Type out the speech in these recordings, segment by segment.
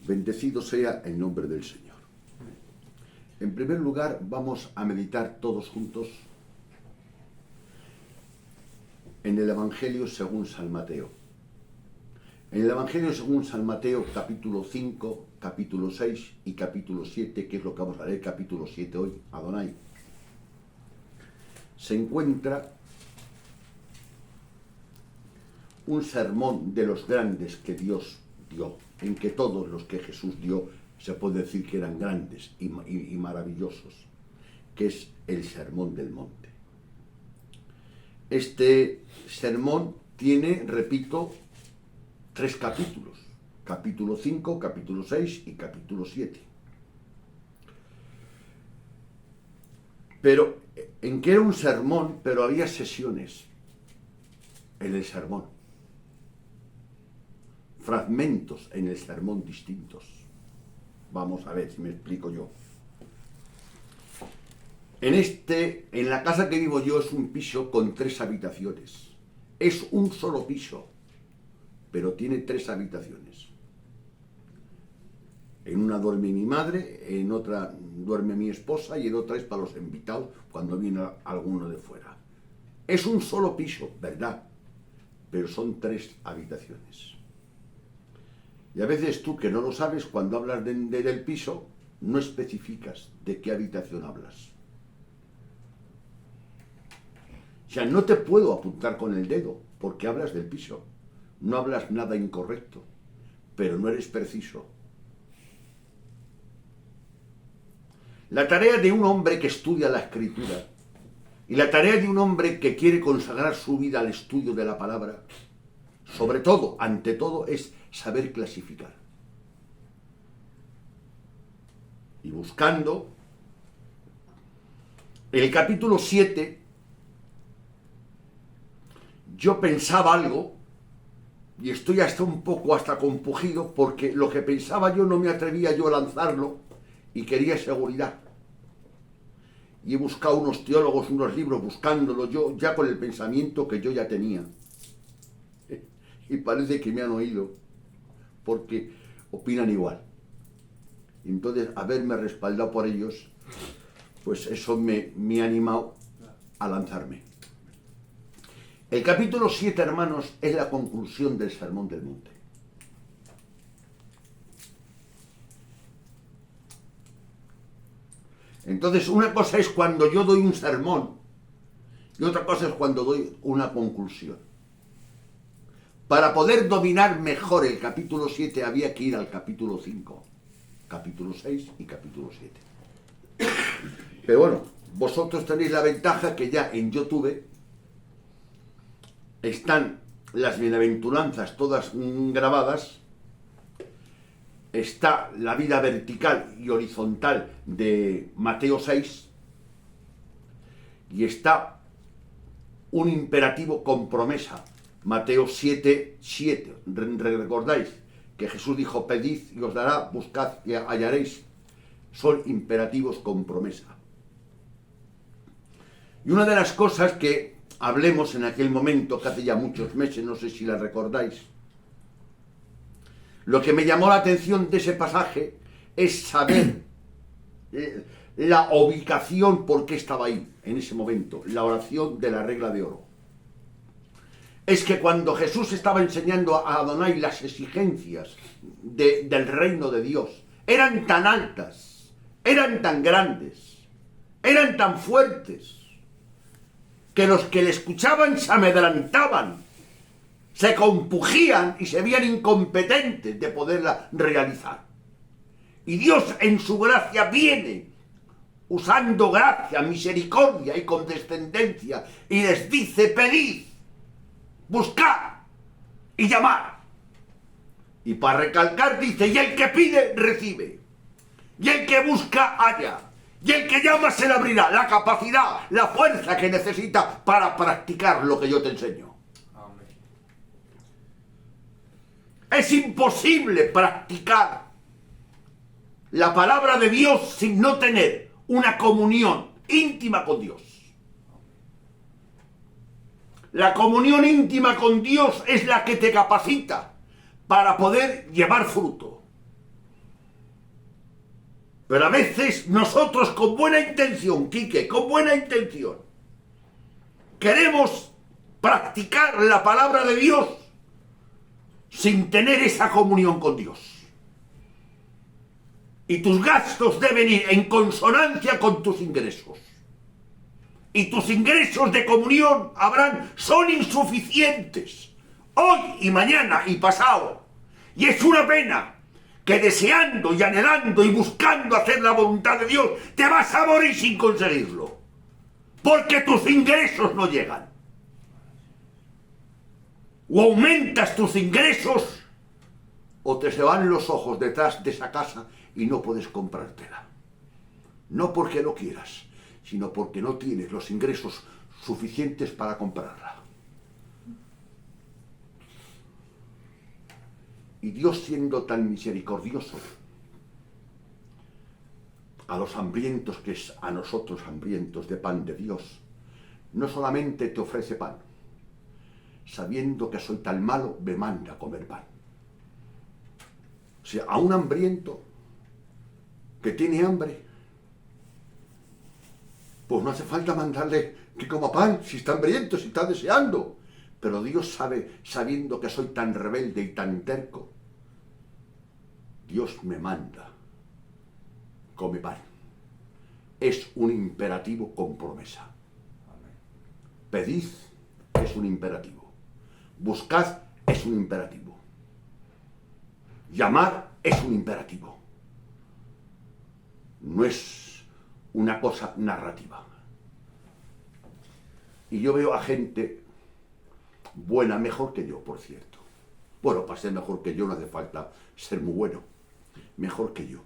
Bendecido sea el nombre del Señor. En primer lugar, vamos a meditar todos juntos en el Evangelio según San Mateo. En el Evangelio según San Mateo, capítulo 5, capítulo 6 y capítulo 7, que es lo que vamos a leer, capítulo 7 hoy, Adonai, se encuentra un sermón de los grandes que Dios dio, en que todos los que Jesús dio se puede decir que eran grandes y maravillosos, que es el Sermón del Monte. Este sermón tiene, repito, 3 capítulos, capítulo 5, capítulo 6 y capítulo 7. Pero, en que era un sermón, pero había sesiones en el sermón, fragmentos en el sermón distintos. Vamos a ver si me explico yo. En la casa que vivo yo es un piso con 3 habitaciones. Es un solo piso, pero tiene 3 habitaciones. En una duerme mi madre, en otra duerme mi esposa y en otra es para los invitados cuando viene alguno de fuera. Es un solo piso, ¿verdad? Pero son 3 habitaciones. Y a veces tú, que no lo sabes, cuando hablas del piso, no especificas de qué habitación hablas. O sea, no te puedo apuntar con el dedo, porque hablas del piso. No hablas nada incorrecto, pero no eres preciso. La tarea de un hombre que estudia la Escritura y la tarea de un hombre que quiere consagrar su vida al estudio de la palabra, sobre todo, ante todo, es saber clasificar. Y buscando el capítulo 7, yo pensaba algo, y estoy hasta un poco compungido, porque lo que pensaba yo no me atrevía yo a lanzarlo, y quería seguridad. Y he buscado unos teólogos, unos libros, buscándolo yo, ya con el pensamiento que yo ya tenía. Y parece que me han oído, porque opinan igual. Y entonces, haberme respaldado por ellos, pues eso me ha animado a lanzarme. El capítulo 7, hermanos, es la conclusión del Sermón del Monte. Entonces, una cosa es cuando yo doy un sermón y otra cosa es cuando doy una conclusión. Para poder dominar mejor el capítulo 7 había que ir al capítulo 5, capítulo 6 y capítulo 7. Pero bueno, vosotros tenéis la ventaja que ya en YouTube están las bienaventuranzas todas grabadas, está la vida vertical y horizontal de Mateo 6 y está un imperativo con promesa, Mateo 7, 7. ¿Recordáis que Jesús dijo: pedid y os dará, buscad y hallaréis? Son imperativos con promesa. Y una de las cosas que hablemos en aquel momento, que hace ya muchos meses, no sé si la recordáis, lo que me llamó la atención de ese pasaje es saber la ubicación, por qué estaba ahí en ese momento, la oración de la regla de oro. Es que cuando Jesús estaba enseñando a Adonai las exigencias del reino de Dios, eran tan altas, eran tan grandes, eran tan fuertes, que los que le escuchaban se amedrentaban, se compujían y se veían incompetentes de poderla realizar. Y Dios en su gracia viene usando gracia, misericordia y condescendencia y les dice: pedid, buscad y llamad. Y para recalcar dice: y el que pide, recibe, y el que busca, halla, y el que llama se le abrirá. La capacidad, la fuerza que necesita para practicar lo que yo te enseño. Amén. Es imposible practicar la palabra de Dios sin no tener una comunión íntima con Dios. La comunión íntima con Dios es la que te capacita para poder llevar fruto. Pero a veces nosotros con buena intención, Quique, con buena intención, queremos practicar la palabra de Dios sin tener esa comunión con Dios. Y tus gastos deben ir en consonancia con tus ingresos. Y tus ingresos de comunión son insuficientes. Hoy y mañana y pasado. Y es una pena que deseando y anhelando y buscando hacer la voluntad de Dios, te vas a morir sin conseguirlo. Porque tus ingresos no llegan. O aumentas tus ingresos, o te se van los ojos detrás de esa casa y no puedes comprártela. No porque no quieras, sino porque no tienes los ingresos suficientes para comprarla. Y Dios, siendo tan misericordioso a los hambrientos, que es a nosotros hambrientos de pan de Dios, no solamente te ofrece pan, sabiendo que soy tan malo, me manda a comer pan. O sea, a un hambriento que tiene hambre, pues no hace falta mandarle que coma pan, si está hambriento, si está deseando. Pero Dios sabe, sabiendo que soy tan rebelde y tan terco, Dios me manda, come pan. Es un imperativo con promesa. Pedid es un imperativo. Buscad es un imperativo. Llamar es un imperativo. No es una cosa narrativa. Y yo veo a gente buena, mejor que yo, por cierto. Bueno, para ser mejor que yo no hace falta ser muy bueno. Mejor que yo,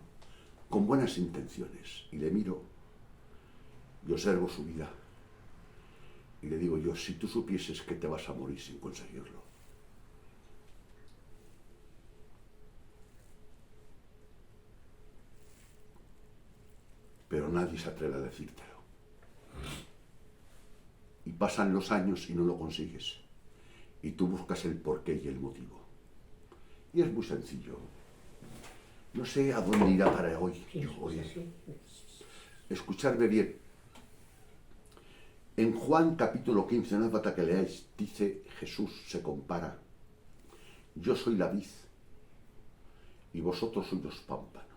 con buenas intenciones. Y le miro, y observo su vida. Y le digo yo, si tú supieses que te vas a morir sin conseguirlo. Pero nadie se atreve a decírtelo. Y pasan los años y no lo consigues. Y tú buscas el porqué y el motivo. Y es muy sencillo. No sé a dónde irá para hoy. Escuchadme bien. En Juan capítulo 15, no hace falta que leáis, dice Jesús, se compara. Yo soy la vid y vosotros sois los pámpanos.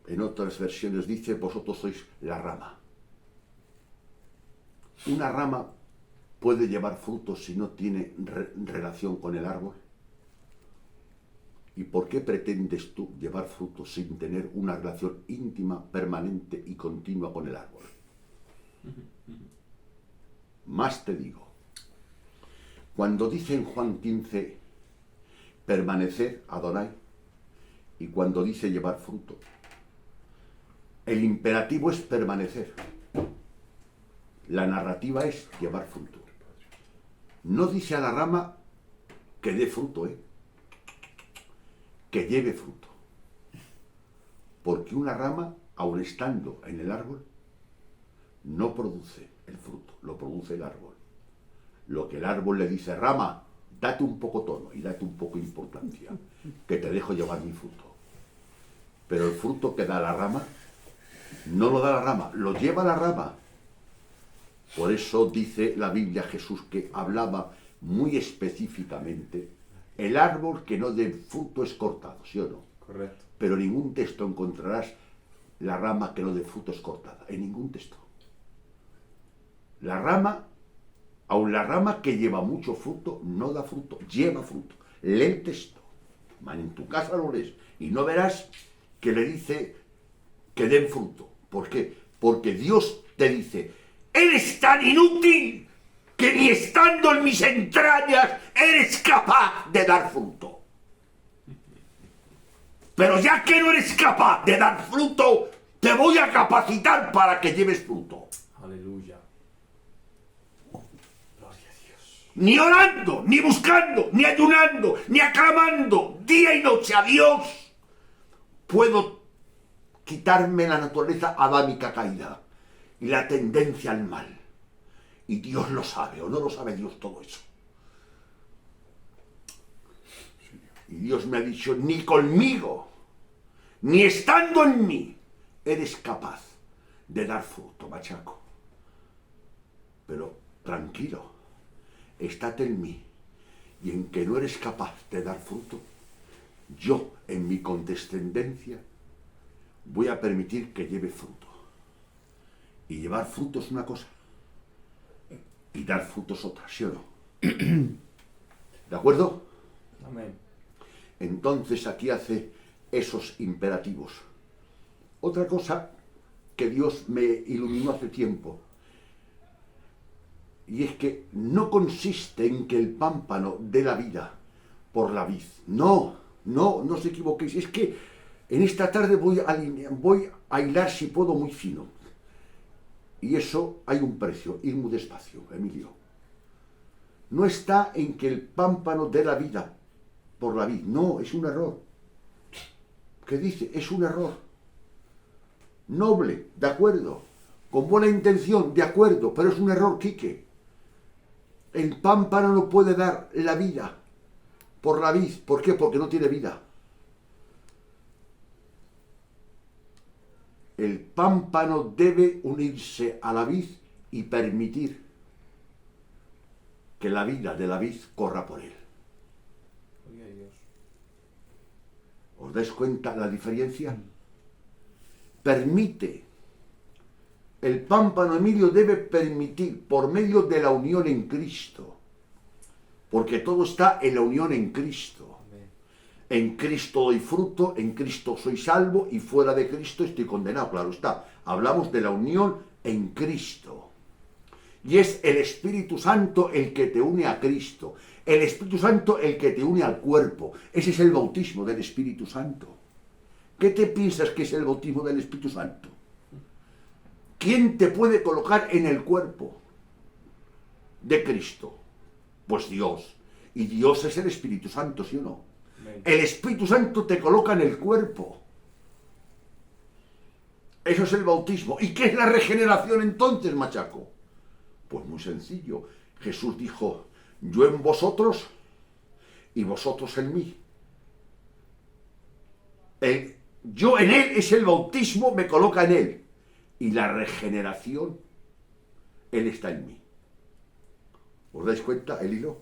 En otras versiones dice, vosotros sois la rama. Una rama puede llevar frutos si no tiene relación con el árbol. ¿Y por qué pretendes tú llevar frutos sin tener una relación íntima, permanente y continua con el árbol? Más te digo, cuando dice en Juan 15, permanecer, Adonai, y cuando dice llevar fruto, el imperativo es permanecer. La narrativa es llevar fruto. No dice a la rama que dé fruto, que lleve fruto. Porque una rama, aun estando en el árbol, no produce el fruto, lo produce el árbol. Lo que el árbol le dice, rama, date un poco tono y date un poco importancia, que te dejo llevar mi fruto. Pero el fruto que da la rama, no lo da la rama, lo lleva la rama. Por eso dice la Biblia, Jesús, que hablaba muy específicamente, el árbol que no dé fruto es cortado, ¿sí o no? Correcto. Pero en ningún texto encontrarás la rama que no dé fruto es cortada, en ningún texto. La rama, aun la rama que lleva mucho fruto, no da fruto, lleva fruto. Lee el texto, en tu casa lo lees, y no verás que le dice que den fruto. ¿Por qué? Porque Dios te dice, eres tan inútil que ni estando en mis entrañas eres capaz de dar fruto. Pero ya que no eres capaz de dar fruto, te voy a capacitar para que lleves fruto. Aleluya. Gloria a Dios. Ni orando, ni buscando, ni ayunando, ni aclamando día y noche a Dios, puedo quitarme la naturaleza adámica caída y la tendencia al mal. Y Dios lo sabe, o no lo sabe Dios todo eso. Y Dios me ha dicho, ni conmigo, ni estando en mí, eres capaz de dar fruto, machaco. Pero tranquilo, estate en mí, y en que no eres capaz de dar fruto, yo, en mi condescendencia, voy a permitir que lleve fruto. Y llevar fruto es una cosa, y dar fruto es otra, ¿sí o no? ¿De acuerdo? Amén. Entonces aquí hace esos imperativos. Otra cosa que Dios me iluminó hace tiempo, y es que no consiste en que el pámpano dé la vida por la vid. No os equivoquéis. Es que en esta tarde voy a hilar, si puedo, muy fino. Y eso hay un precio, ir muy despacio, Emilio. No está en que el pámpano dé la vida por la vid. No, es un error. ¿Qué dice? Es un error. Noble, de acuerdo. Con buena intención, de acuerdo. Pero es un error, Quique. El pámpano no puede dar la vida por la vid. ¿Por qué? Porque no tiene vida. El pámpano debe unirse a la vid y permitir que la vida de la vid corra por él. Gloria a Dios. ¿Os dais cuenta la diferencia? Permite. El pámpano, Emilio, debe permitir por medio de la unión en Cristo. Porque todo está en la unión en Cristo. Amén. En Cristo doy fruto, en Cristo soy salvo y fuera de Cristo estoy condenado. Claro está. Hablamos de la unión en Cristo. Y es el Espíritu Santo el que te une a Cristo. El Espíritu Santo el que te une al cuerpo. Ese es el bautismo del Espíritu Santo. ¿Qué te piensas que es el bautismo del Espíritu Santo? ¿Quién te puede colocar en el cuerpo de Cristo? Pues Dios. Y Dios es el Espíritu Santo, ¿sí o no? Amén. El Espíritu Santo te coloca en el cuerpo. Eso es el bautismo. ¿Y qué es la regeneración entonces, machaco? Pues muy sencillo. Jesús dijo, yo en vosotros y vosotros en mí. Yo en él es el bautismo, me coloca en él. Y la regeneración, él está en mí. ¿Os dais cuenta el hilo?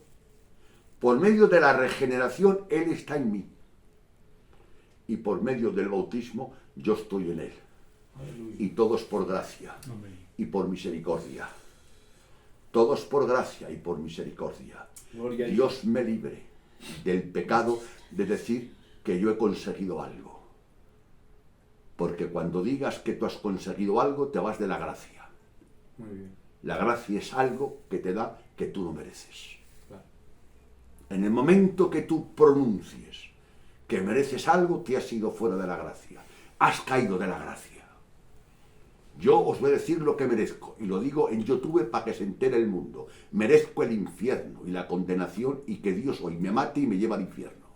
Por medio de la regeneración, él está en mí. Y por medio del bautismo, yo estoy en él. Aleluya. Y todos por gracia Amén. y por misericordia. Todos por gracia y por misericordia. Gloria a Dios me libre del pecado de decir que yo he conseguido algo. Porque cuando digas que tú has conseguido algo, te vas de la gracia. Muy bien. La gracia es algo que te da que tú no mereces. Claro. En el momento que tú pronuncies que mereces algo, te has ido fuera de la gracia. Has caído de la gracia. Yo os voy a decir lo que merezco, y lo digo en YouTube para que se entere el mundo. Merezco el infierno y la condenación y que Dios hoy me mate y me lleve al infierno.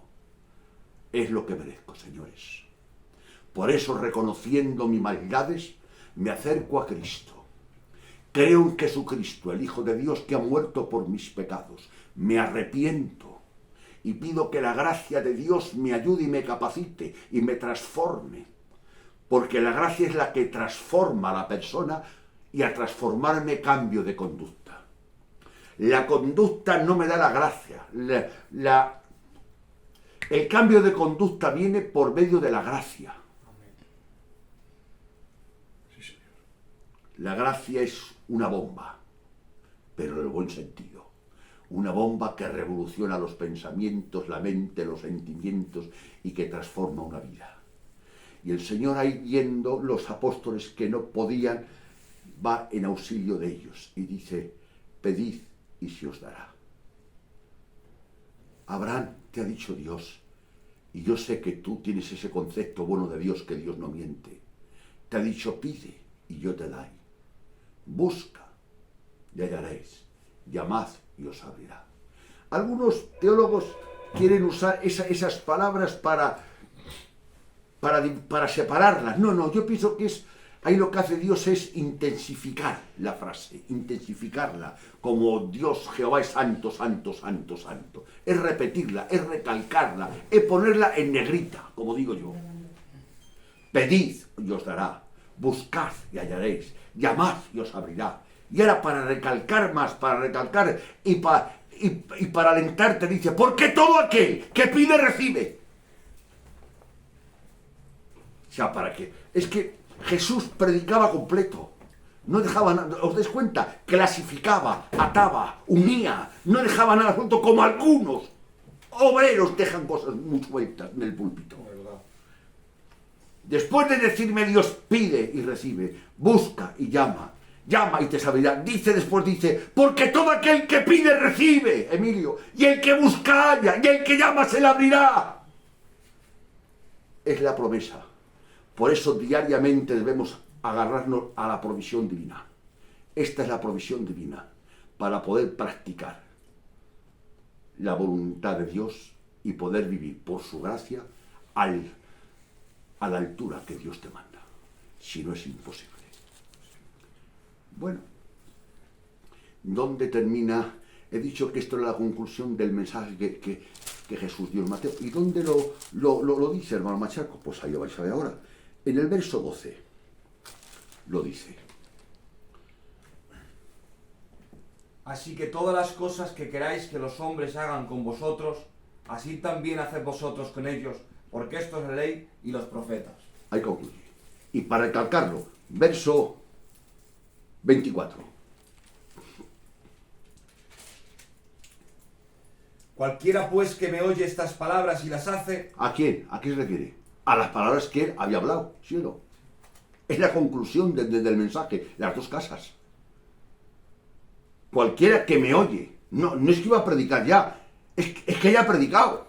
Es lo que merezco, señores. Por eso, reconociendo mis maldades, me acerco a Cristo. Creo en Jesucristo, el Hijo de Dios que ha muerto por mis pecados. Me arrepiento y pido que la gracia de Dios me ayude y me capacite y me transforme. Porque la gracia es la que transforma a la persona y al transformarme cambio de conducta. La conducta no me da la gracia. El cambio de conducta viene por medio de la gracia. Amén. Sí, Señor. La gracia es una bomba, pero en el buen sentido. Una bomba que revoluciona los pensamientos, la mente, los sentimientos y que transforma una vida. Y el Señor, ahí viendo los apóstoles que no podían, va en auxilio de ellos y dice, pedid y se os dará. Abraham, te ha dicho Dios, y yo sé que tú tienes ese concepto bueno de Dios, que Dios no miente. Te ha dicho, pide y yo te daré. Busca y hallaréis. Llamad y os abrirá. Algunos teólogos quieren usar esas palabras para separarlas. No, yo pienso que ahí lo que hace Dios es intensificar la frase, intensificarla, como Dios Jehová es santo, santo, santo, santo. Es repetirla, es recalcarla, es ponerla en negrita, como digo yo. Pedid y os dará, buscad y hallaréis, llamad y os abrirá. Y ahora para recalcar más, para recalcar y para alentarte dice, porque todo aquel que pide recibe. O sea, ¿para qué? Es que Jesús predicaba completo. No dejaba nada, ¿os dais cuenta? Clasificaba, ataba, unía, no dejaba nada suelto como algunos obreros dejan cosas muy sueltas en el púlpito. ¿Verdad? Después de decirme Dios pide y recibe, busca y llama y te abrirá. Dice, porque todo aquel que pide recibe, Emilio, y el que busca halla, y el que llama se le abrirá. Es la promesa. Por eso diariamente debemos agarrarnos a la provisión divina. Esta es la provisión divina para poder practicar la voluntad de Dios y poder vivir por su gracia a la altura que Dios te manda. Si no, es imposible. Bueno, ¿dónde termina? He dicho que esto es la conclusión del mensaje que Jesús dio en Mateo. ¿Y dónde lo dice, hermano Machaco? Pues ahí lo vais a ver ahora. En el verso 12 lo dice. Así que todas las cosas que queráis que los hombres hagan con vosotros, así también haced vosotros con ellos, porque esto es la ley y los profetas. Ahí concluye. Y para recalcarlo, verso 24. Cualquiera pues que me oye estas palabras y las hace... ¿A quién? ¿A qué se refiere? A las palabras que él había hablado, ¿sí o no? Es la conclusión del mensaje, las dos casas. Cualquiera que me oye, no es que iba a predicar ya, es que ya ha predicado.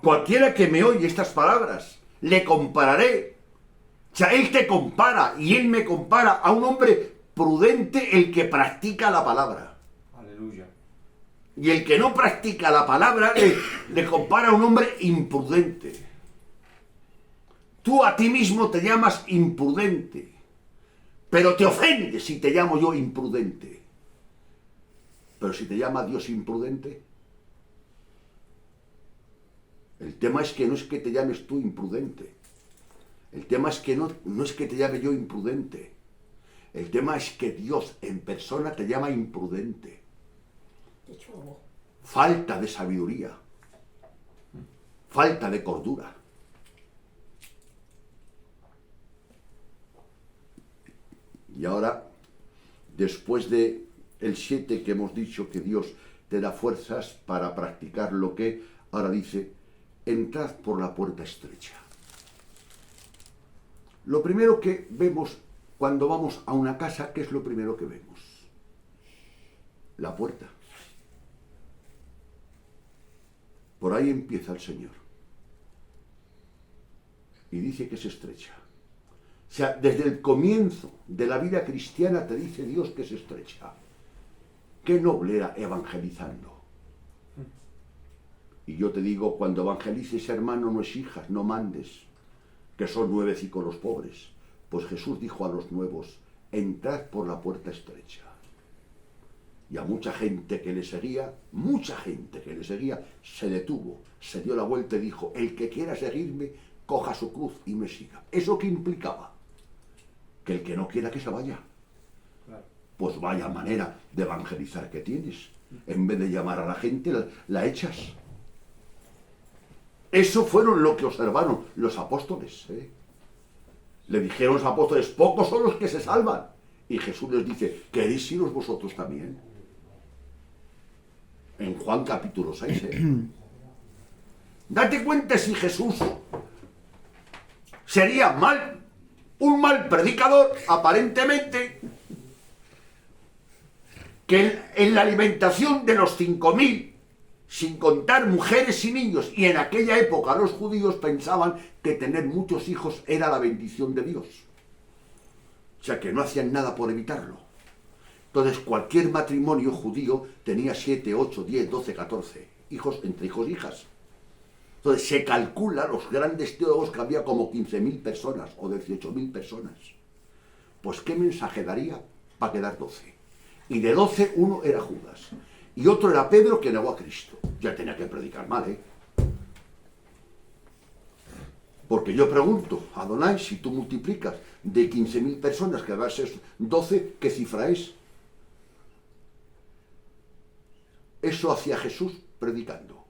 Cualquiera que me oye estas palabras, le compararé. O sea, él te compara y él me compara a un hombre prudente, el que practica la palabra. Aleluya. Y el que no practica la palabra le compara a un hombre imprudente. Tú a ti mismo te llamas imprudente, pero te ofendes si te llamo yo imprudente. Pero si te llama Dios imprudente, el tema es que no es que te llames tú imprudente. El tema es que no es que te llame yo imprudente. El tema es que Dios en persona te llama imprudente. Falta de sabiduría. Falta de cordura. Y ahora, después de el 7 que hemos dicho que Dios te da fuerzas para practicar lo que, ahora dice, entrad por la puerta estrecha. Lo primero que vemos cuando vamos a una casa, ¿qué es lo primero que vemos? La puerta. Por ahí empieza el Señor. Y dice que es estrecha. O sea, desde el comienzo de la vida cristiana te dice Dios que es estrecha. Qué noble era evangelizando. Y yo te digo, cuando evangelices, hermano, no exijas, no mandes, que son nuevos y con los pobres. Pues Jesús dijo a los nuevos, entrad por la puerta estrecha. Y a mucha gente que le seguía, se detuvo, se dio la vuelta y dijo, el que quiera seguirme, coja su cruz y me siga. ¿Eso qué implicaba? Que el que no quiera que se vaya. Claro. Pues vaya manera de evangelizar que tienes. En vez de llamar a la gente, la echas. Eso fueron lo que observaron los apóstoles. Le dijeron los apóstoles, pocos son los que se salvan. Y Jesús les dice, ¿queréis iros vosotros también? En Juan capítulo 6. Date cuenta si Jesús sería un mal predicador, aparentemente, que en la alimentación de los 5.000, sin contar mujeres y niños, y en aquella época los judíos pensaban que tener muchos hijos era la bendición de Dios. O sea que no hacían nada por evitarlo. Entonces cualquier matrimonio judío tenía 7, 8, 10, 12, 14 hijos, entre hijos e hijas. Entonces se calcula, los grandes teólogos, que había como 15.000 personas o 18.000 personas. Pues ¿qué mensaje daría para quedar 12? Y de 12, uno era Judas. Y otro era Pedro, que negó a Cristo. Ya tenía que predicar mal, Porque yo pregunto, Adonai, si tú multiplicas de 15.000 personas, que va a ser 12, ¿qué cifra es? Eso hacía Jesús predicando.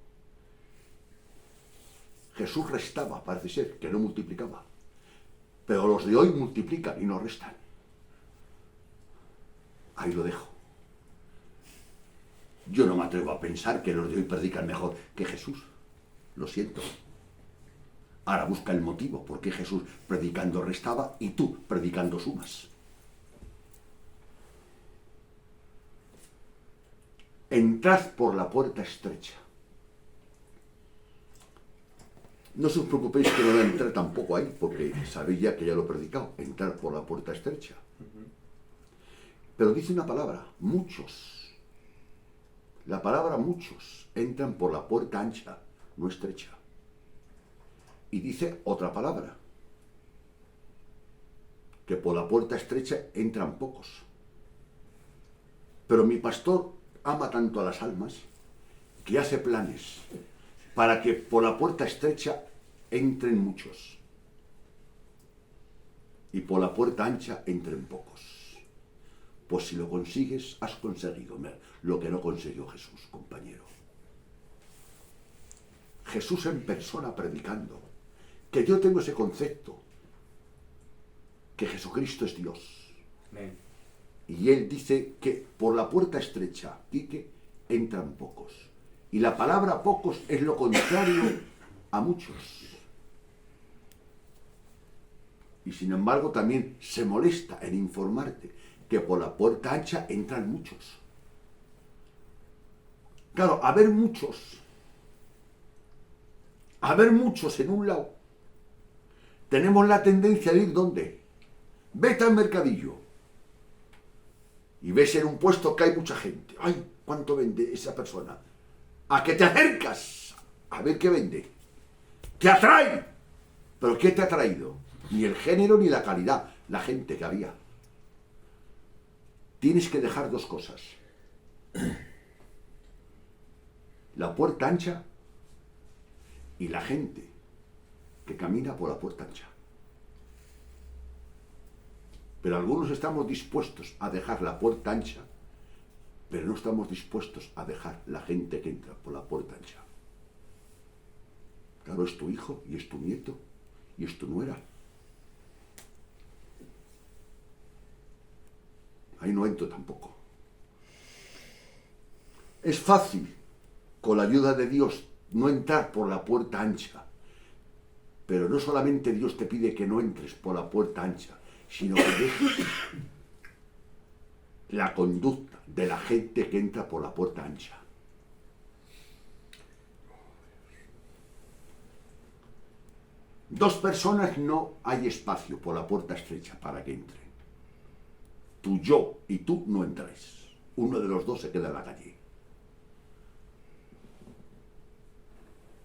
Jesús restaba, parece ser, que no multiplicaba. Pero los de hoy multiplican y no restan. Ahí lo dejo. Yo no me atrevo a pensar que los de hoy predican mejor que Jesús. Lo siento. Ahora busca el motivo por qué Jesús predicando restaba y tú predicando sumas. Entrad por la puerta estrecha. No os preocupéis que no voy a entrar tampoco ahí, porque sabéis ya que ya lo he predicado. Entrar por la puerta estrecha. Pero dice una palabra, muchos. La palabra muchos entran por la puerta ancha, no estrecha. Y dice otra palabra, que por la puerta estrecha entran pocos. Pero mi pastor ama tanto a las almas que hace planes para que por la puerta estrecha entren muchos y por la puerta ancha entren pocos. Pues si lo consigues, has conseguido lo que no consiguió Jesús, compañero. Jesús en persona predicando. Que yo tengo ese concepto, que Jesucristo es Dios. Amén. Y Él dice que por la puerta estrecha, Quique, entran pocos. Y la palabra pocos es lo contrario a muchos. Y sin embargo también se molesta en informarte que por la puerta ancha entran muchos. Claro, haber muchos en un lado, tenemos la tendencia de ir ¿dónde? Vete al mercadillo y ves en un puesto que hay mucha gente. ¡Ay! ¿Cuánto vende esa persona? ¿A qué te acercas? A ver qué vende. ¡Te atrae! ¿Pero qué te ha traído? Ni el género ni la calidad, la gente que había. Tienes que dejar dos cosas. La puerta ancha y la gente que camina por la puerta ancha. Pero algunos estamos dispuestos a dejar la puerta ancha, pero no estamos dispuestos a dejar la gente que entra por la puerta ancha. Claro, es tu hijo y es tu nieto y es tu nuera. Ahí no entro tampoco. Es fácil, con la ayuda de Dios, no entrar por la puerta ancha. Pero no solamente Dios te pide que no entres por la puerta ancha, sino que dejes la conducta de la gente que entra por la puerta ancha. Dos personas no hay espacio por la puerta estrecha para que entren. Tú, yo y tú no entráis. Uno de los dos se queda en la calle.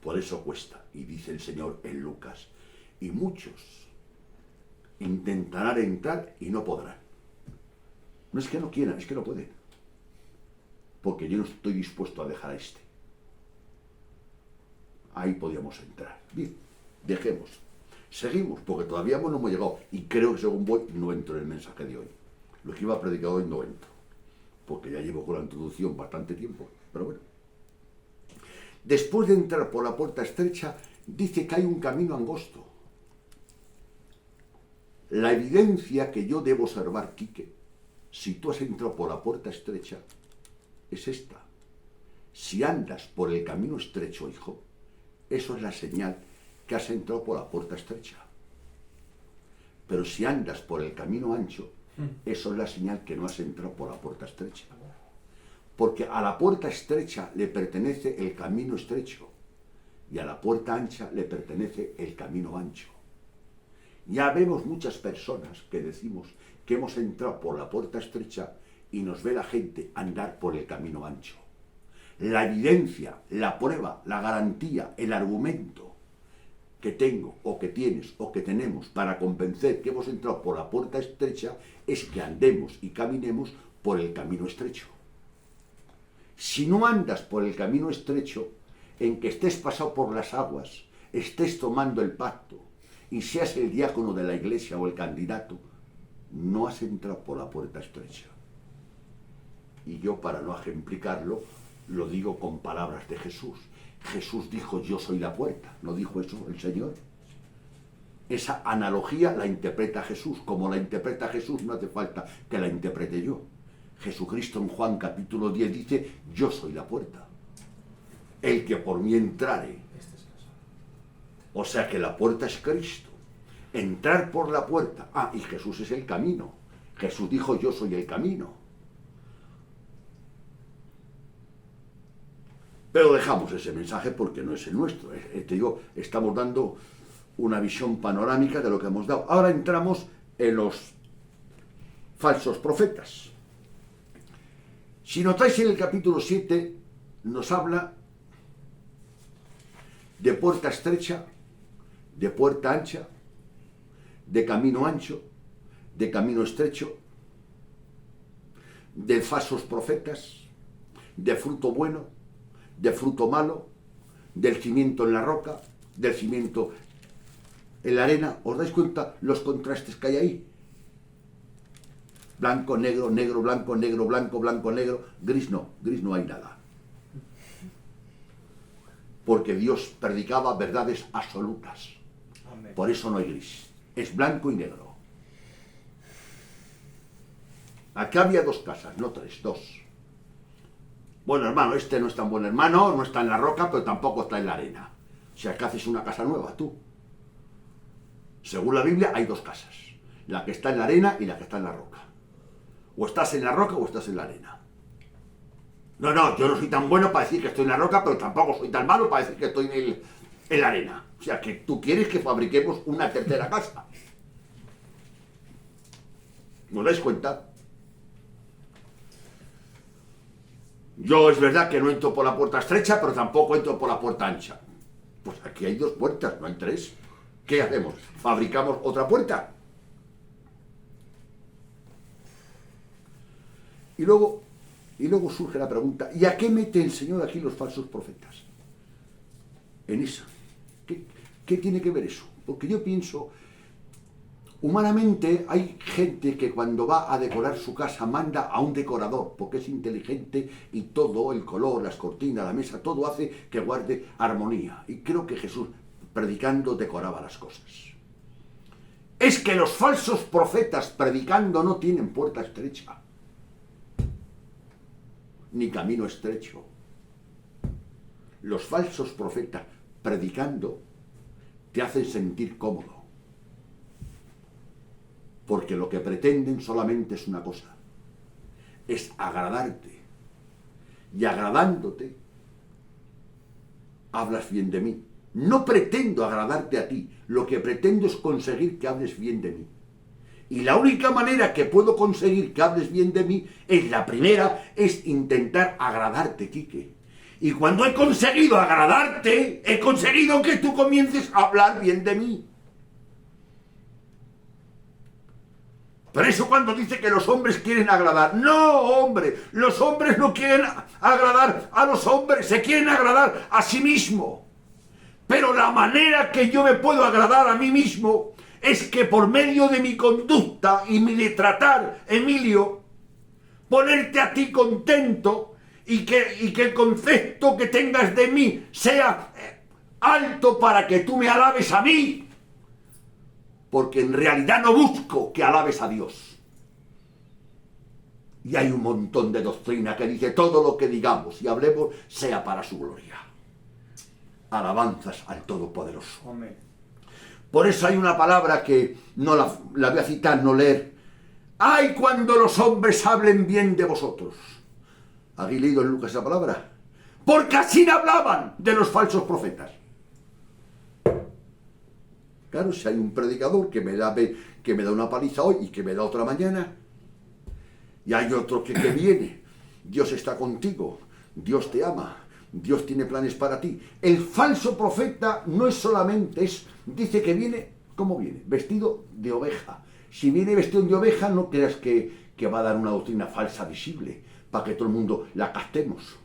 Por eso cuesta. Y dice el Señor en Lucas, y muchos intentarán entrar y no podrán. No es que no quieran, es que no pueden. Porque yo no estoy dispuesto a dejar a este. Ahí podíamos entrar. Bien, dejemos. Seguimos, porque todavía no hemos llegado. Y creo que según voy, no entro en el mensaje de hoy. Lo que iba a predicar hoy no entro. Porque ya llevo con la introducción bastante tiempo. Pero bueno. Después de entrar por la puerta estrecha, dice que hay un camino angosto. La evidencia que yo debo observar, Quique, si tú has entrado por la puerta estrecha, es esta. Si andas por el camino estrecho, hijo, eso es la señal que has entrado por la puerta estrecha. Pero si andas por el camino ancho, eso es la señal que no has entrado por la puerta estrecha. Porque a la puerta estrecha le pertenece el camino estrecho y a la puerta ancha le pertenece el camino ancho. Ya vemos muchas personas que decimos que hemos entrado por la puerta estrecha y nos ve la gente andar por el camino ancho. La evidencia, la prueba, la garantía, el argumento que tengo o que tienes o que tenemos para convencer que hemos entrado por la puerta estrecha es que andemos y caminemos por el camino estrecho. Si no andas por el camino estrecho, en que estés pasado por las aguas, estés tomando el pacto, y seas el diácono de la iglesia o el candidato, no has entrado por la puerta estrecha. Y yo, para no ejemplificarlo, lo digo con palabras de Jesús. Jesús dijo, yo soy la puerta. ¿No dijo eso el Señor? Esa analogía la interpreta Jesús. Como la interpreta Jesús, no hace falta que la interprete yo. Jesucristo en Juan capítulo 10 dice, yo soy la puerta. El que por mí entrare. O sea que la puerta es Cristo. Entrar por la puerta. Ah, y Jesús es el camino. Jesús dijo, yo soy el camino. Pero dejamos ese mensaje porque no es el nuestro. Te digo, estamos dando una visión panorámica de lo que hemos dado. Ahora entramos en los falsos profetas. Si notáis, en el capítulo 7 nos habla de puerta estrecha, de puerta ancha, de camino ancho, de camino estrecho, de falsos profetas, de fruto bueno, de fruto malo, del cimiento en la roca, del cimiento en la arena. ¿Os dais cuenta los contrastes que hay ahí? Blanco, negro, negro, blanco, negro, blanco, blanco, negro. Gris no hay nada. Porque Dios predicaba verdades absolutas. Amén. Por eso no hay gris. Es blanco y negro. Acá había dos casas, no tres, dos. Bueno, hermano, este no es tan buen hermano, no está en la roca, pero tampoco está en la arena. O sea, que haces una casa nueva, tú. Según la Biblia, hay dos casas. La que está en la arena y la que está en la roca. O estás en la roca o estás en la arena. No, yo no soy tan bueno para decir que estoy en la roca, pero tampoco soy tan malo para decir que estoy en la arena. O sea, que tú quieres que fabriquemos una tercera casa. ¿No os dais cuenta? Yo es verdad que no entro por la puerta estrecha, pero tampoco entro por la puerta ancha. Pues aquí hay dos puertas, no hay tres. ¿Qué hacemos? ¿Fabricamos otra puerta? Y luego surge la pregunta, ¿y a qué mete el Señor aquí los falsos profetas? En eso. ¿Qué tiene que ver eso? Porque yo pienso, humanamente hay gente que cuando va a decorar su casa manda a un decorador, porque es inteligente y todo, el color, las cortinas, la mesa, todo hace que guarde armonía. Y creo que Jesús, predicando, decoraba las cosas. Es que los falsos profetas predicando no tienen puerta estrecha, ni camino estrecho. Los falsos profetas predicando te hacen sentir cómodo, porque lo que pretenden solamente es una cosa, es agradarte, y agradándote hablas bien de mí. No pretendo agradarte a ti, lo que pretendo es conseguir que hables bien de mí. Y la única manera que puedo conseguir que hables bien de mí es la primera, es intentar agradarte, Quique. Y cuando he conseguido agradarte, he conseguido que tú comiences a hablar bien de mí. Por eso cuando dice que los hombres quieren agradar, no, hombre, los hombres no quieren agradar a los hombres, se quieren agradar a sí mismo. Pero la manera que yo me puedo agradar a mí mismo es que por medio de mi conducta y de tratar, Emilio, ponerte a ti contento y que el concepto que tengas de mí sea alto para que tú me alabes a mí. Porque en realidad no busco que alabes a Dios. Y hay un montón de doctrina que dice todo lo que digamos y hablemos sea para su gloria. Alabanzas al Todopoderoso. Amén. Por eso hay una palabra que no la voy a citar, no leer. ¡Ay, cuando los hombres hablen bien de vosotros! ¿Habéis leído en Lucas esa palabra? Porque así hablaban de los falsos profetas. Claro, si hay un predicador que me da una paliza hoy y que me da otra mañana, y hay otro que viene, Dios está contigo, Dios te ama, Dios tiene planes para ti. El falso profeta no es solamente, dice que viene, ¿cómo viene? Vestido de oveja. Si viene vestido de oveja, no creas que va a dar una doctrina falsa visible, para que todo el mundo la captemos.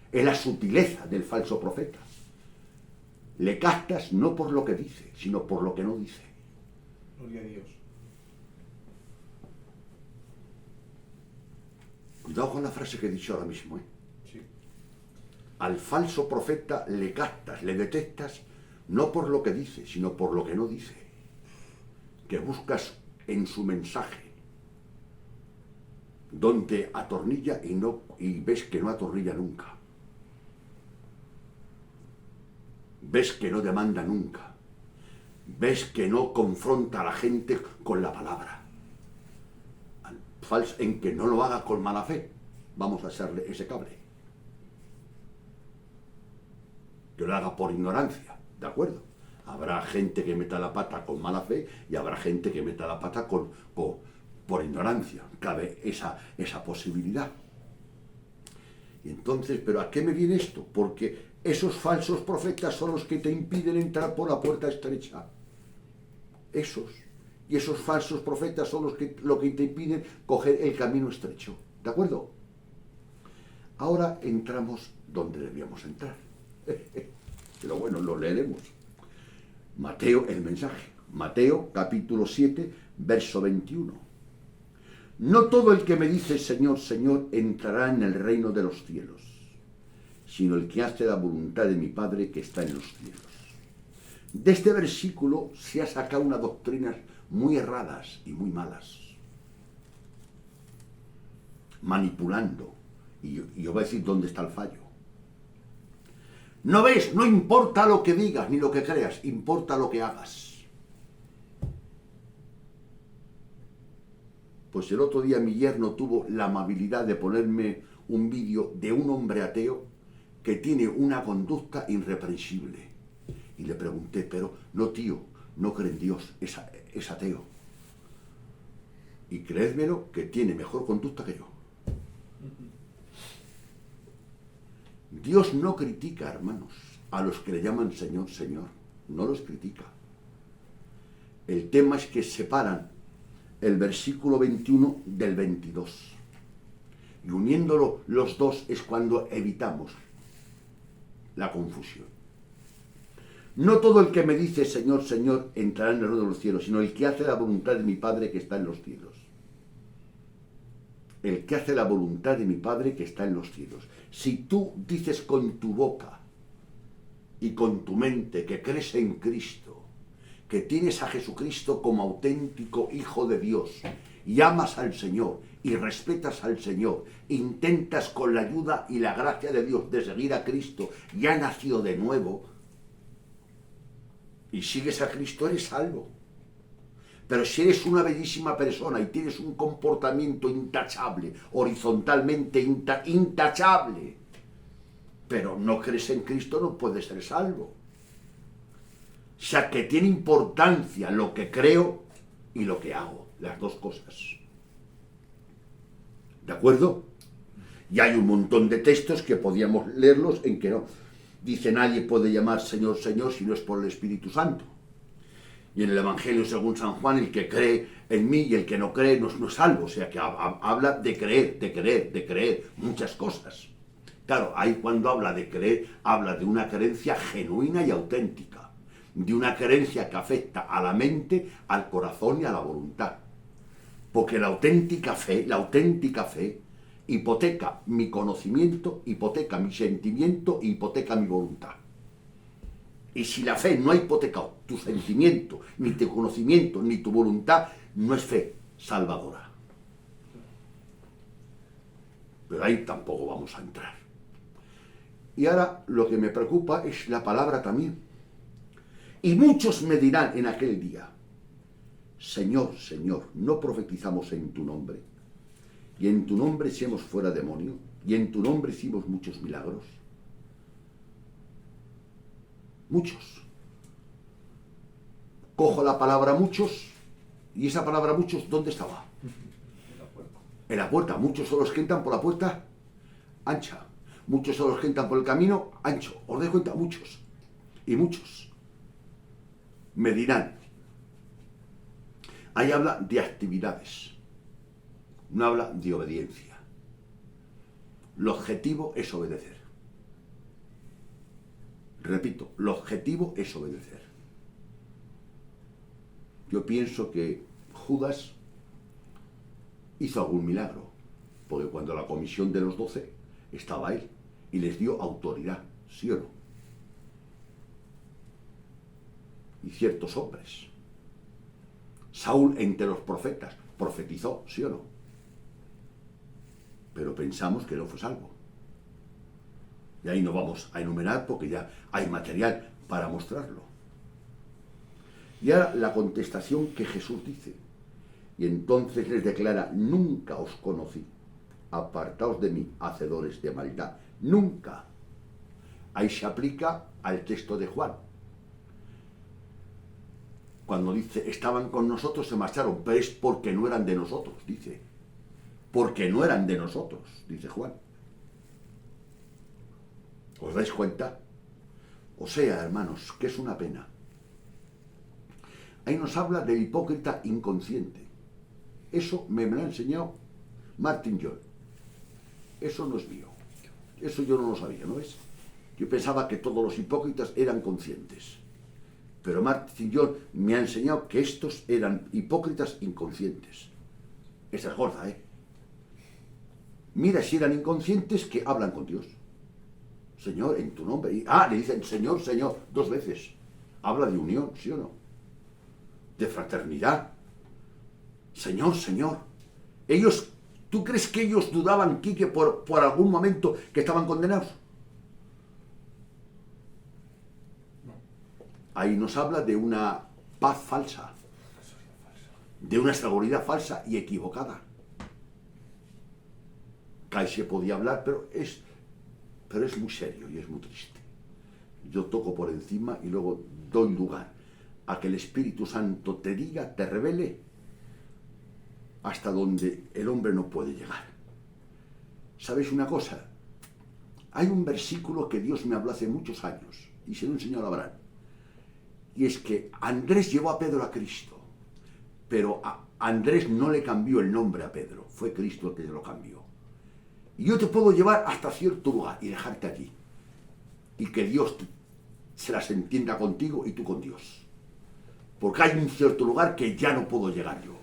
Es la sutileza del falso profeta. Le captas no por lo que dice, sino por lo que no dice. Gloria a Dios. Cuidado con la frase que he dicho ahora mismo, ¿eh? Sí. Al falso profeta le captas, le detectas, no por lo que dice, sino por lo que no dice. Que buscas en su mensaje, donde atornilla y ves que no atornilla nunca. Ves que no demanda nunca. Ves que no confronta a la gente con la palabra. En que no lo haga con mala fe. Vamos a hacerle ese cable. Que lo haga por ignorancia, ¿de acuerdo? Habrá gente que meta la pata con mala fe y habrá gente que meta la pata por ignorancia. Cabe esa posibilidad. Y entonces, ¿pero a qué me viene esto? Porque esos falsos profetas son los que te impiden entrar por la puerta estrecha. Esos. Y esos falsos profetas son lo que te impiden coger el camino estrecho. ¿De acuerdo? Ahora entramos donde debíamos entrar. Pero bueno, lo leeremos. Mateo, el mensaje. Mateo, capítulo 7, verso 21. No todo el que me dice Señor, Señor, entrará en el reino de los cielos, sino el que hace la voluntad de mi Padre que está en los cielos. De este versículo se ha sacado unas doctrinas muy erradas y muy malas, manipulando. Y yo voy a decir dónde está el fallo. ¿No ves? No importa lo que digas ni lo que creas, importa lo que hagas. Pues el otro día mi yerno tuvo la amabilidad de ponerme un vídeo de un hombre ateo que tiene una conducta irreprensible. Y le pregunté, pero no tío, no cree en Dios, es ateo. Y creédmelo que tiene mejor conducta que yo. Dios no critica, hermanos, a los que le llaman Señor, Señor. No los critica. El tema es que separan el versículo 21 del 22. Y uniéndolo los dos es cuando evitamos la confusión. No todo el que me dice Señor, Señor entrará en el reino de los cielos, sino el que hace la voluntad de mi Padre que está en los cielos. El que hace la voluntad de mi Padre que está en los cielos. Si tú dices con tu boca y con tu mente que crees en Cristo, que tienes a Jesucristo como auténtico Hijo de Dios, y amas al Señor, y respetas al Señor, intentas con la ayuda y la gracia de Dios de seguir a Cristo, y has nacido de nuevo, y sigues a Cristo, eres salvo. Pero si eres una bellísima persona y tienes un comportamiento intachable, horizontalmente intachable, pero no crees en Cristo, no puedes ser salvo. O sea, que tiene importancia lo que creo y lo que hago, las dos cosas. ¿De acuerdo? Y hay un montón de textos que podíamos leerlos en que no. Dice, nadie puede llamar Señor, Señor si no es por el Espíritu Santo. Y en el Evangelio según San Juan, el que cree en mí y el que no cree no es salvo. O sea, que habla de creer, muchas cosas. Claro, ahí cuando habla de creer, habla de una creencia genuina y auténtica. De una creencia que afecta a la mente, al corazón y a la voluntad. Porque la auténtica fe hipoteca mi conocimiento, hipoteca mi sentimiento e hipoteca mi voluntad. Y si la fe no ha hipotecado tu sentimiento, ni tu conocimiento, ni tu voluntad, no es fe salvadora. Pero ahí tampoco vamos a entrar. Y ahora lo que me preocupa es la palabra también. Y muchos me dirán en aquel día, Señor, Señor, ¿no profetizamos en tu nombre? Y en tu nombre echamos fuera demonio, y en tu nombre hicimos muchos milagros. Muchos. Cojo la palabra muchos, y esa palabra muchos, ¿dónde estaba? En la puerta. Muchos son los que entran por la puerta ancha. Muchos son los que entran por el camino ancho. ¿Os dais cuenta? Muchos. Y muchos. Me dirán. Ahí habla de actividades. No habla de obediencia. El objetivo es obedecer. Repito, el objetivo es obedecer. Yo pienso que Judas hizo algún milagro, porque cuando la comisión de los 12 estaba él y les dio autoridad, ¿sí o no? Y ciertos hombres. Saúl, entre los profetas, profetizó, ¿sí o no? Pero pensamos que no fue salvo. Y ahí no vamos a enumerar porque ya hay material para mostrarlo. Y ahora la contestación que Jesús dice. Y entonces les declara: nunca os conocí, apartaos de mí, hacedores de maldad. Nunca. Ahí se aplica al texto de Juan. Cuando dice, estaban con nosotros, se marcharon, pero es porque no eran de nosotros, dice. Porque no eran de nosotros, dice Juan. ¿Os dais cuenta? O sea, hermanos, que es una pena. Ahí nos habla del hipócrita inconsciente. Eso me lo ha enseñado Martin John. Eso no es mío. Eso yo no lo sabía, ¿no ves? Yo pensaba que todos los hipócritas eran conscientes. Pero Martin John me ha enseñado que estos eran hipócritas inconscientes. Esa es gorda, ¿eh? Mira si eran inconscientes que hablan con Dios. Señor, en tu nombre. Y, le dicen Señor, Señor, 2 veces. Habla de unión, ¿sí o no? De fraternidad. Señor, Señor. Ellos, ¿tú crees que ellos dudaban, Quique, por algún momento que estaban condenados? Ahí nos habla de una paz falsa, de una seguridad falsa y equivocada. Ahí se podía hablar, pero es muy serio y es muy triste. Yo toco por encima y luego doy lugar a que el Espíritu Santo te diga, te revele hasta donde el hombre no puede llegar. ¿Sabéis una cosa? Hay un versículo que Dios me habló hace muchos años y se lo enseñó a Abraham. Y es que Andrés llevó a Pedro a Cristo, pero a Andrés no le cambió el nombre a Pedro, fue Cristo el que lo cambió. Y yo te puedo llevar hasta cierto lugar y dejarte allí. Y que Dios se las entienda contigo y tú con Dios. Porque hay un cierto lugar que ya no puedo llegar yo.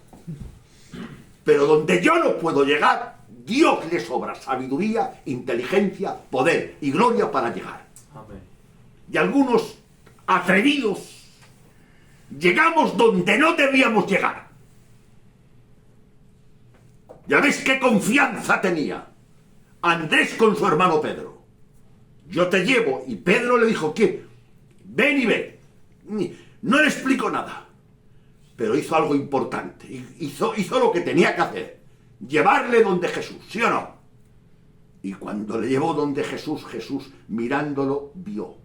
Pero donde yo no puedo llegar, Dios le sobra sabiduría, inteligencia, poder y gloria para llegar. Amén. Y algunos atrevidos llegamos donde no debíamos llegar. Ya ves qué confianza tenía Andrés con su hermano Pedro. Yo te llevo, y Pedro le dijo, ¿qué? Ven y ven. No le explico nada, pero hizo algo importante, hizo lo que tenía que hacer, llevarle donde Jesús, ¿sí o no? Y cuando le llevó donde Jesús, Jesús mirándolo vio.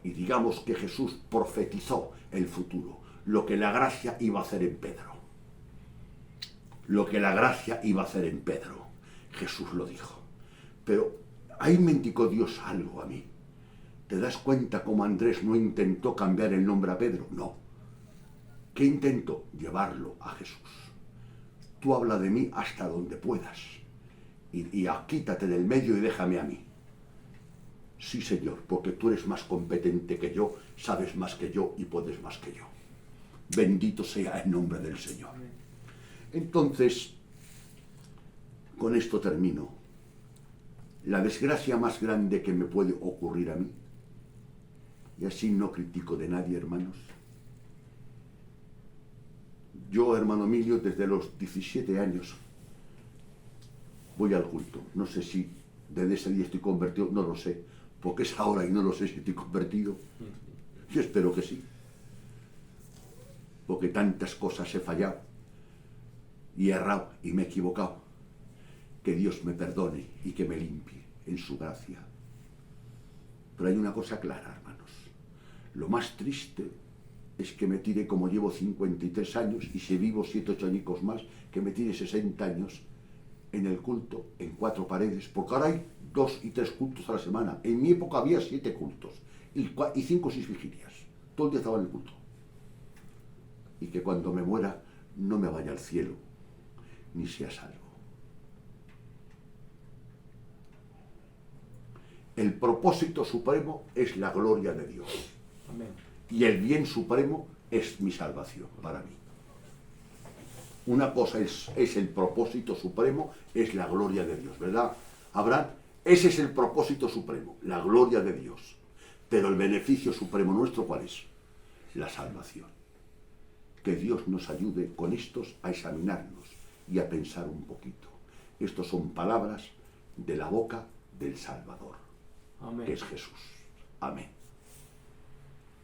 Y digamos que Jesús profetizó el futuro, lo que la gracia iba a hacer en Pedro. Lo que la gracia iba a hacer en Pedro. Jesús lo dijo. Pero ahí me indicó Dios algo a mí. ¿Te das cuenta cómo Andrés no intentó cambiar el nombre a Pedro? No. ¿Qué intentó? Llevarlo a Jesús. Tú habla de mí hasta donde puedas. Y quítate del medio y déjame a mí. Sí, Señor, porque tú eres más competente que yo, sabes más que yo y puedes más que yo. Bendito sea el nombre del Señor. Entonces, con esto termino. La desgracia más grande que me puede ocurrir a mí, y así no critico de nadie, hermanos. Yo, hermano Emilio, desde los 17 años voy al culto. No sé si desde ese día estoy convertido, no lo sé, porque es ahora y no lo sé si estoy convertido. Yo espero que sí, porque tantas cosas he fallado y he errado y me he equivocado. Que Dios me perdone y que me limpie en su gracia. Pero hay una cosa clara, hermanos. Lo más triste es que me tire, como llevo 53 años, y si vivo 7, 8 añicos más, que me tire 60 años en el culto, en 4 paredes, porque ahora hay 2 y 3 cultos a la semana. En mi época había 7 cultos y 5 o 6 vigilias. Todo el día estaba en el culto. Y que cuando me muera no me vaya al cielo, ni sea salvo. El propósito supremo es la gloria de Dios. Amén. Y el bien supremo es mi salvación para mí. Una cosa es el propósito supremo, es la gloria de Dios, ¿verdad? Abraham, ese es el propósito supremo, la gloria de Dios. Pero el beneficio supremo nuestro, ¿cuál es? La salvación. Que Dios nos ayude con estos a examinarnos y a pensar un poquito. Estos son palabras de la boca del Salvador, Amén. que es Jesús. Amén.